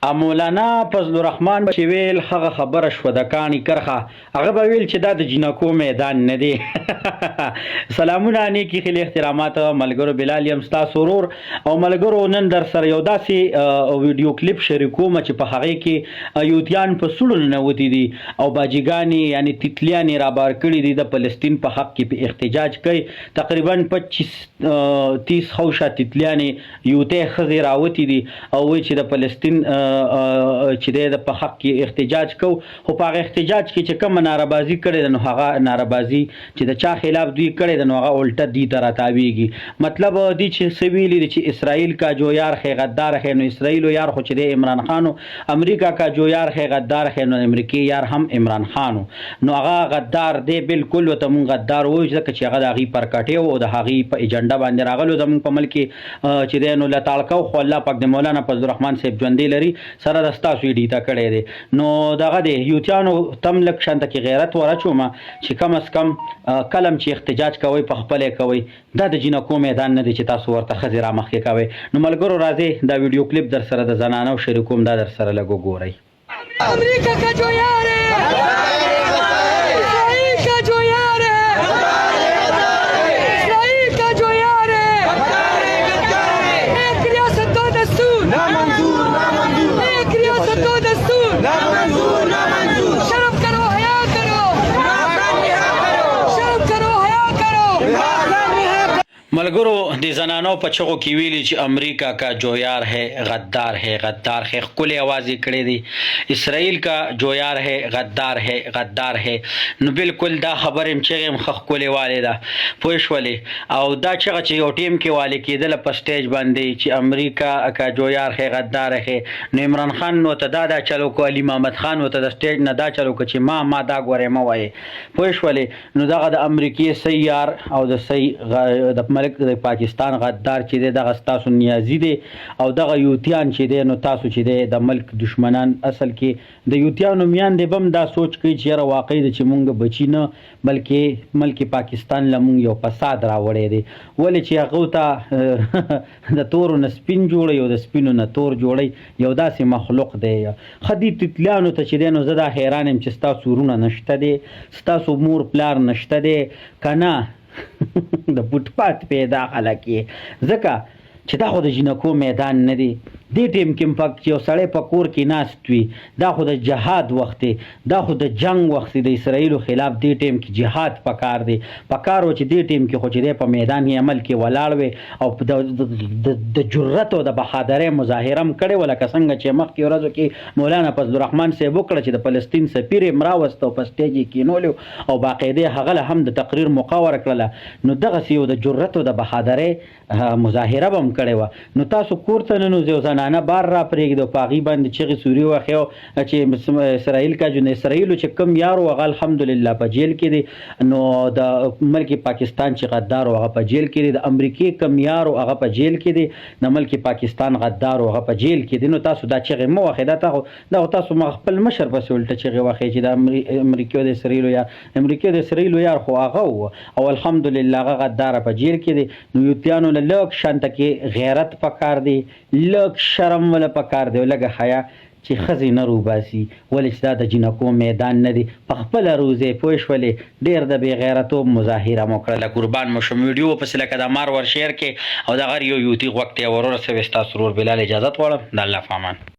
مولانا فضل الرحمن چې ویل هغه خبره شوه د کاڼي کرښه هغه به ویل چې دا د جنکو میدان نه دی. سلامونه نیکې ښې احترامات ملګرو، بلال یم ستاسو ورور او ملګرو. نن در سره یو داسې ویډیو کلیپ شریکوم چې په هغې کې یوتیان په سوړو ننوتي دي او باجیګانې یعنې تیتلیانې رابار کړي دي د فلسطین په حق کې په احتجاج کوي. تقریبا 25-30 خوشه تیتلیانې یوتۍ ښځې راوتي دي او وایي چې د فلسطین چې د په حق کې احتجاج کو، خو په هغه احتجاج کې چې کومه ناربازي کړې ده نو هغه ناربازي چې د چا خلاف دوی کړې ده نو هغه الټه دوی ته راتاویږي. مطلب دی چې څه ویلي دي چې اسرائیل کا جو یار خې غدار خې نو اسرائیل یار خو چې د عمران خانو، امریکا کا جو یار خې غدار خې نو امریکای یار هم عمران خانو، نو هغه غدار دی بالکل. وته مونږ غدار وایو ځکه چې هغه د هغې پر کټې او د هغې په ایجنډا باندې راغلو زموږ په ملک کې چې دی نو لتاړکو خو الله پاک د مولانا فضل الرحمن صاحب ژوندی لري سره د ستاسو یې ډیټا کړی دی. نو دغه دی یوتیانو تم لږ شانته کې غیرت ورچومه چې کم از کم کلم چې احتجاج کوئ په خپله کوئ، دا د جنکو میدان نه دی چې تاسو ورته ښځې رامخکې کوئ. نو ملګرو راځئ دا ویډیو کلیپ در سره د زنانو شریکوم، دا در سره لږ وګورئ. امریکا کا جو یار ہے اسرائیل کا جو یار ہے اسرائیل کا جو یار ہے ایک ریاست دو دستور ایک ریاست دو دستور شرم کرو حیا کرو شرم کرو حیا کرو. ملګرو د زنانو په چغو کې ویلي چې امریکا کا جویار ہے غدار ہے غدار ہے، ښکلې اواز یې کړی دی. اسرائیل کا جویار ہے غدار ہے غدار ہے، نو بالکل دا خبرې هم چغې هم ښه ښکلې والې ده، پوه شولې. او دا چغه چې یو ټیم کې والې کېدله په سټیج باندې چې امریکا کا جویار ہے غدار ہے، نو عمران خان نو ته دا چلو کو، علي محمد خان ورته د سټیج نه دا چلو کو چې ما دا ګورې مه وایې، پوه شولې. نو دغه د امریکې سیار او د د ملک د پاکستان غدار چې دی دغه ستاسو نیازي دی، او دغه یوتیان چې دی نو تاسو چې دی د ملک دشمنان، اصل کې د یوتیانو میاندې به هم دا سوچ کوي چې یاره واقعي ده چې مونږ بچي نه بلکې ملک پاکستان له مونږ یو فساد راوړی دی. ولې چې هغو ته د تورو نه سپین جوړی او د سپینو نه تور جوړی یو داسې مخلوق دی. ښه دې تتلیانو ته چې دی نو زه دا حیران یم چې ستاسو ورونه نشته دی، ستاسو مور پلار نشته دی که نه د فوټپات پیدا خلک یې، ځکه چې دا خو د جنکو میدان نه دی. دې ټیم کې یو سړی په کور کې ناست وي، دا خو د جهاد وخت دی، دا خو د جنگ وخت دی، د اسرائیلو خلاف دې ټیم کې جهاد پکار دی. پکار و چې دې ټیم کې خو چې دی په میدان عمل کې ولاړ وي او د جرأت او د بهادرۍ مظاهره هم کړې وه، لکه څنګه چې مخکې ورځو کې مولانا فضل الرحمن صاحب وکړه چې د فلسطین سفیر یې راوست او په سټیج یې کینولو او باقاعده هغه له هم د تقریر موقع ورکړله. نو دغسې یو د جرأت او د بهادرۍ مظاهره به هم کړې وه. نو تاسو کور ته ننوځئ، زنانه بار را پرېږدي او په هغې باندې چغې سوري وښیو چې اسرائیل کا جو اسرائیلو چې کوم یار و هغه الحمدلله په جیل کې دی، نو د ملک پاکستان چې غدار و هغه په جیل کې دی، د امریکې کوم یار و هغه په جیل کې دی، د ملک پاکستان غدار و هغه په جیل کې دی. نو تاسو دا چغې مه وښئ، دا تاسو خپل مشر پسې الټه چغې وښئ چې د امریکې او د اسرائیلو یار، امریکې د اسرائیلو یار خو هغه و او الحمدلله هغه غداره په جیل کې دی. نو یوتیانو له لږ شانته کې غیرت پکار دی، لږ شرم وله پکار دی او لږه حیا چې ښځې نه روباسي، ولې چې دا د جنکو میدان نه دی. په خپله روزې پوه شولې، ډېر د بې غیرتوب مظاهره مو کړله. قربان مو شم. ویډیو پسې لکه د مار ور شیر کې او د غر یو یوتي غوږ ته یې ورسوئ. ستاسو ورور بلال اجازت غواړم. د الله په امان.